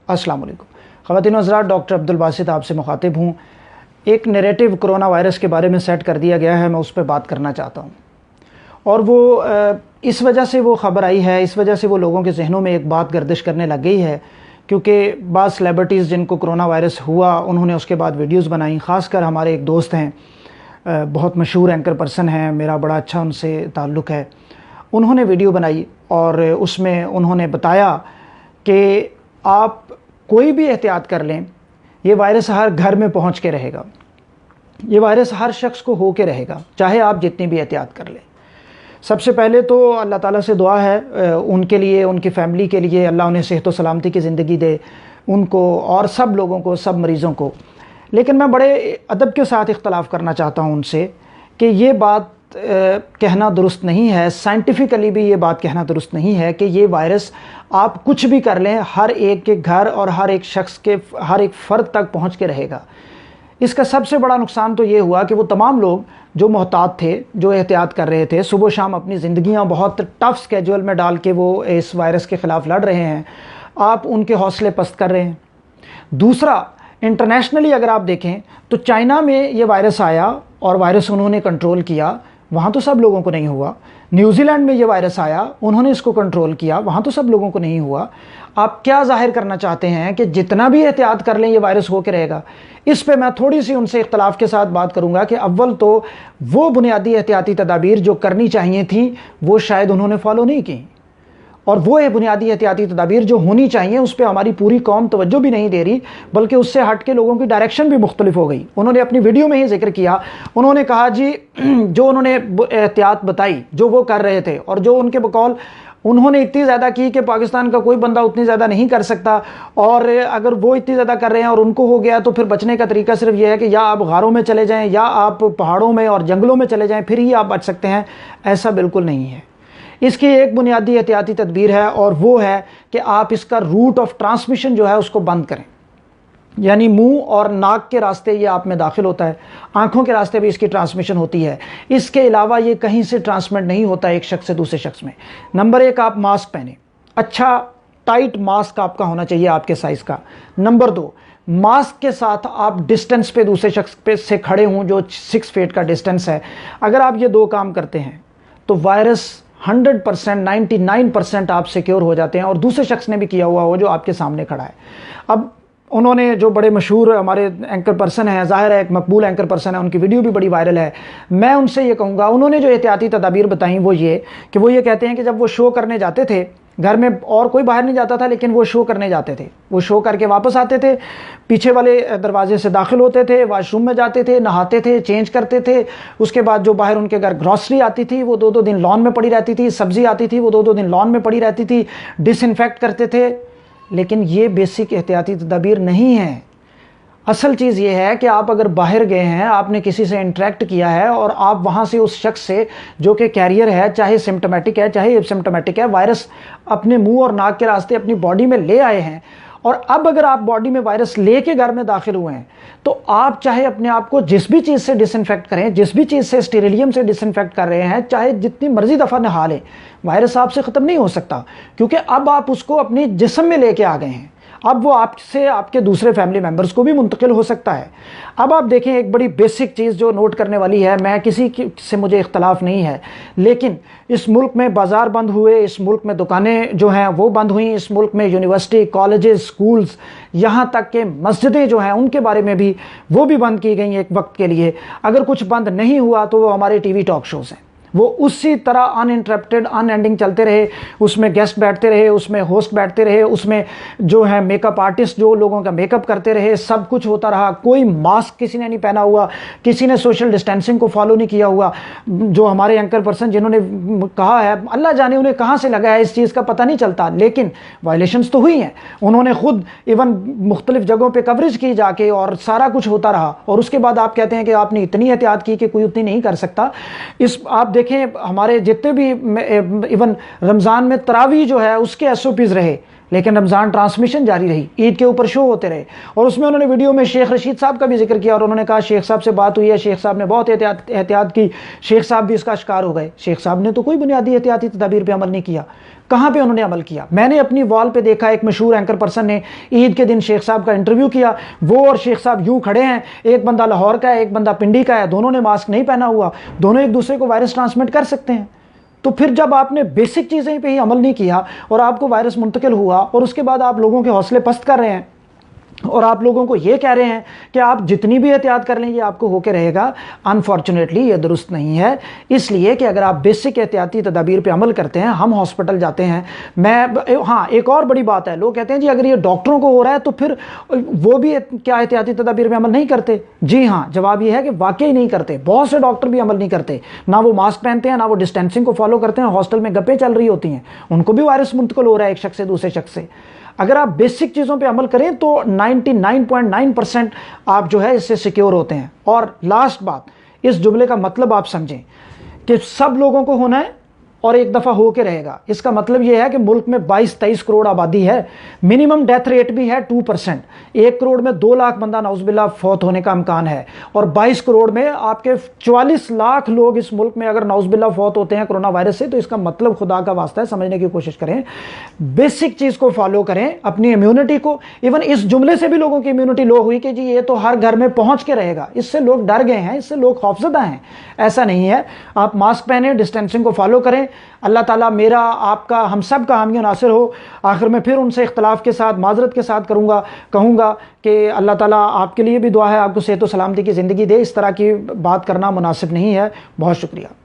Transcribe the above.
अस्सलाम वालेकुम ख़वातीन हज़रात, डॉक्टर अब्दुल बासित आपसे मुखातिब हूँ। एक नैरेटिव कोरोना वायरस के बारे में सेट कर दिया गया है, मैं उस पर बात करना चाहता हूँ। और वो इस वजह से वो ख़बर आई है, इस वजह से वो लोगों के जहनों में एक बात गर्दिश करने लग गई है, क्योंकि बाज़ सेलिब्रिटीज़ जिनको कोरोना वायरस हुआ उन्होंने उसके बाद वीडियोज़ बनाई। ख़ासकर हमारे एक दोस्त हैं, बहुत मशहूर एंकर पर्सन हैं, मेरा बड़ा अच्छा उनसे ताल्लुक़ है। उन्होंने वीडियो बनाई और उसमें उन्होंने बताया कि आप कोई भी एहतियात कर लें, ये वायरस हर घर में पहुंच के रहेगा, ये वायरस हर शख्स को हो के रहेगा, चाहे आप जितनी भी एहतियात कर लें। सबसे पहले तो अल्लाह ताला से दुआ है उनके लिए, उनकी फ़ैमिली के लिए, अल्लाह उन्हें सेहत व सलामती की ज़िंदगी दे, उनको और सब लोगों को, सब मरीज़ों को। लेकिन मैं बड़े अदब के साथ इख्तलाफ करना चाहता हूँ उनसे कि ये बात कहना दुरुस्त नहीं है, साइंटिफिकली भी ये बात कहना दुरुस्त नहीं है कि ये वायरस आप कुछ भी कर लें हर एक के घर और हर एक शख्स के, हर एक फ़र्द तक पहुंच के रहेगा। इसका सबसे बड़ा नुकसान तो ये हुआ कि वो तमाम लोग जो मोहतात थे, जो एहतियात कर रहे थे, सुबह शाम अपनी ज़िंदगियां बहुत टफ स्केड्यूल में डाल के वो इस वायरस के ख़िलाफ़ लड़ रहे हैं, आप उनके हौसले पस्त कर रहे हैं। दूसरा, इंटरनेशनली अगर आप देखें तो चाइना में ये वायरस आया और वायरस उन्होंने कंट्रोल किया, वहाँ तो सब लोगों को नहीं हुआ। न्यूजीलैंड में ये वायरस आया, उन्होंने इसको कंट्रोल किया, वहाँ तो सब लोगों को नहीं हुआ। आप क्या जाहिर करना चाहते हैं कि जितना भी एहतियात कर लें ये वायरस हो के रहेगा? इस पे मैं थोड़ी सी उनसे इख्तलाफ के साथ बात करूंगा कि अव्वल तो वो बुनियादी एहतियाती तदाबीर जो करनी चाहिए थी वो शायद उन्होंने फॉलो नहीं की, और वो है बुनियादी एहतियाती तदाबीर जो होनी चाहिए उस पर हमारी पूरी कौम तवज्जो भी नहीं दे रही, बल्कि उससे हट के लोगों की डायरेक्शन भी मुख्तलिफ हो गई। उन्होंने अपनी वीडियो में ही जिक्र किया, उन्होंने कहा जी जो उन्होंने एहतियात बताई, जो वो कर रहे थे और जो उनके बकौल उन्होंने इतनी ज़्यादा की कि पाकिस्तान का कोई बंदा उतनी ज़्यादा नहीं कर सकता, और अगर वो इतनी ज़्यादा कर रहे हैं और उनको हो गया तो फिर बचने का तरीका सिर्फ ये है कि या आप गारों में चले जाएँ या आप पहाड़ों में और जंगलों में चले जाएँ, फिर ही आप बच सकते हैं। ऐसा बिल्कुल नहीं है। इसकी एक बुनियादी एहतियाती तदबीर है और वो है कि आप इसका रूट ऑफ ट्रांसमिशन जो है उसको बंद करें, यानी मुंह और नाक के रास्ते ये आप में दाखिल होता है, आंखों के रास्ते भी इसकी ट्रांसमिशन होती है। इसके अलावा ये कहीं से ट्रांसमिट नहीं होता एक शख्स से दूसरे शख्स में। नंबर एक, आप मास्क पहने, अच्छा टाइट मास्क आपका होना चाहिए आपके साइज़ का। नंबर दो, मास्क के साथ आप डिस्टेंस पे दूसरे शख्स पे से खड़े हों, जो 6 फीट का डिस्टेंस है। अगर आप ये दो काम करते हैं तो वायरस 100%, 99% आप सिक्योर हो जाते हैं, और दूसरे शख्स ने भी किया हुआ हो जो आपके सामने खड़ा है। अब उन्होंने, जो बड़े मशहूर हमारे एंकर पर्सन हैं, ज़ाहिर है एक मकबूल एंकर पर्सन है, उनकी वीडियो भी बड़ी वायरल है, मैं उनसे ये कहूँगा, उन्होंने जो एहतियाती तदाबीर बताई वो ये कि वो ये कहते हैं कि जब वो शो करने जाते थे, घर में और कोई बाहर नहीं जाता था लेकिन वो शो करने जाते थे, वो शो करके वापस आते थे, पीछे वाले दरवाजे से दाखिल होते थे, वाशरूम में जाते थे, नहाते थे, चेंज करते थे, उसके बाद जो बाहर उनके घर ग्रॉसरी आती थी वो 2-2 दिन लॉन में पड़ी रहती थी, सब्जी आती थी वो 2-2 दिन लॉन में पड़ी रहती थी, डिसइंफेक्ट करते थे। लेकिन ये बेसिक एहतियाती तदाबीर नहीं है। असल चीज़ ये है कि आप अगर बाहर गए हैं, आपने किसी से इंटरेक्ट किया है और आप वहाँ से उस शख्स से जो कि कैरियर है, चाहे सिम्टोमेटिक है चाहे एसिम्टोमेटिक है, वायरस अपने मुंह और नाक के रास्ते अपनी बॉडी में ले आए हैं, और अब अगर आप बॉडी में वायरस लेके घर में दाखिल हुए हैं तो आप चाहे अपने आप को जिस भी चीज़ से डिसइंफेक्ट करें, जिस भी चीज़ से स्टेरिलियम से डिसइंफेक्ट कर रहे हैं, चाहे जितनी मर्जी दफ़ा नहा लें, वायरस आपसे ख़त्म नहीं हो सकता, क्योंकि अब आप उसको अपने जिस्म में लेके आ गए हैं। अब वो आपसे आपके दूसरे फैमिली मेम्बर्स को भी मुंतकिल हो सकता है। अब आप देखें, एक बड़ी बेसिक चीज़ जो नोट करने वाली है, मैं किसी से मुझे इख्तलाफ नहीं है, लेकिन इस मुल्क में बाज़ार बंद हुए, इस मुल्क में दुकानें जो हैं वो बंद हुई, इस मुल्क में यूनिवर्सिटी, कॉलेजेस, स्कूल्स, यहाँ तक के मस्जिदें जो हैं उनके बारे में भी वो भी बंद की गई एक वक्त के लिए। अगर कुछ बंद नहीं हुआ तो वो हमारे टीवी टॉक शोज़ हैं, वो उसी तरह अनइंटरप्टेड, अनएंडिंग चलते रहे, उसमें गेस्ट बैठते रहे, उसमें होस्ट बैठते रहे, उसमें जो है मेकअप आर्टिस्ट जो लोगों का मेकअप करते रहे, सब कुछ होता रहा। कोई मास्क किसी ने नहीं पहना हुआ, किसी ने सोशल डिस्टेंसिंग को फॉलो नहीं किया हुआ। जो हमारे एंकर पर्सन जिन्होंने कहा है, अल्लाह जाने उन्हें कहाँ से लगा है, इस चीज़ का पता नहीं चलता, लेकिन वायलेशंस तो हुई हैं। उन्होंने खुद इवन मुख्तलिफ जगहों पर कवरेज की जाके, और सारा कुछ होता रहा, और उसके बाद आप कहते हैं कि आपने इतनी एहतियात की कि कोई उतनी नहीं कर सकता। इस आप देखें, हमारे जितने भी इवन रमज़ान में तरावी जो है उसके SOPs रहे, لیکن رمضان ٹرانسمیشن جاری رہی، عید کے اوپر شو ہوتے رہے، اور اس میں انہوں نے ویڈیو میں شیخ رشید صاحب کا بھی ذکر کیا، اور انہوں نے کہا شیخ صاحب سے بات ہوئی ہے، شیخ صاحب نے بہت احتیاط کی، شیخ صاحب بھی اس کا شکار ہو گئے۔ شیخ صاحب نے تو کوئی بنیادی احتیاطی تدابیر پہ عمل نہیں کیا۔ کہاں پہ انہوں نے عمل کیا؟ میں نے اپنی وال پہ دیکھا ایک مشہور اینکر پرسن نے عید کے دن شیخ صاحب کا انٹرویو کیا، وہ اور شیخ صاحب یوں کھڑے ہیں، ایک بندہ لاہور کا ہے، ایک بندہ پنڈی کا ہے، دونوں نے ماسک نہیں پہنا ہوا، دونوں ایک دوسرے کو وائرس ٹرانسمٹ کر سکتے ہیں۔ تو پھر جب آپ نے بیسک چیزیں پہ ہی عمل نہیں کیا اور آپ کو وائرس منتقل ہوا، اور اس کے بعد آپ لوگوں کے حوصلے پست کر رہے ہیں اور آپ لوگوں کو یہ کہہ رہے ہیں کہ آپ جتنی بھی احتیاط کر لیں یہ آپ کو ہو کے رہے گا، انفارچونیٹلی یہ درست نہیں ہے۔ اس لیے کہ اگر آپ بیسک احتیاطی تدابیر پہ عمل کرتے ہیں، ہم ہاسپٹل جاتے ہیں، ہاں ایک اور بڑی بات ہے، لوگ کہتے ہیں جی اگر یہ ڈاکٹروں کو ہو رہا ہے تو پھر وہ بھی کیا احتیاطی تدابیر پہ عمل نہیں کرتے؟ جی ہاں، جواب یہ ہے کہ واقعی نہیں کرتے، بہت سے ڈاکٹر بھی عمل نہیں کرتے، نہ وہ ماسک پہنتے ہیں، نہ وہ ڈسٹینسنگ کو فالو کرتے ہیں، ہاسٹل میں گپیں چل رہی ہوتی ہیں، ان کو بھی وائرس منتقل ہو رہا ہے ایک شخص سے دوسرے شخص سے۔ اگر آپ بیسک چیزوں پہ عمل کریں تو 99.9% آپ جو ہے اس سے سیکیور ہوتے ہیں۔ اور لاسٹ بات، اس جملے کا مطلب آپ سمجھیں کہ سب لوگوں کو ہونا ہے اور ایک دفعہ ہو کے رہے گا، اس کا مطلب یہ ہے کہ ملک میں 22-23 کروڑ آبادی ہے، منیمم ڈیتھ ریٹ بھی ہے 2%، 1 کروڑ میں 2 لاکھ بندہ نعوذ باللہ فوت ہونے کا امکان ہے، اور 22 کروڑ میں آپ کے 44 لاکھ لوگ اس ملک میں اگر نعوذ باللہ فوت ہوتے ہیں کرونا وائرس سے، تو اس کا مطلب خدا کا واسطہ ہے، سمجھنے کی کوشش کریں، بیسک چیز کو فالو کریں، اپنی امیونٹی کو، ایون اس جملے سے بھی لوگوں کی امیونٹی لو ہوئی کہ جی یہ تو ہر گھر میں پہنچ کے رہے گا، اس سے لوگ ڈر گئے ہیں، اس سے لوگ خوفزدہ ہیں۔ ایسا نہیں ہے، آپ ماسک پہنیں، ڈسٹینسنگ کو فالو کریں، اللہ تعالیٰ میرا، آپ کا، ہم سب کا حامی و ناصر ہو۔ آخر میں پھر ان سے اختلاف کے ساتھ، معذرت کے ساتھ کہوں گا کہ اللہ تعالیٰ آپ کے لیے بھی دعا ہے، آپ کو صحت و سلامتی کی زندگی دے، اس طرح کی بات کرنا مناسب نہیں ہے۔ بہت شکریہ۔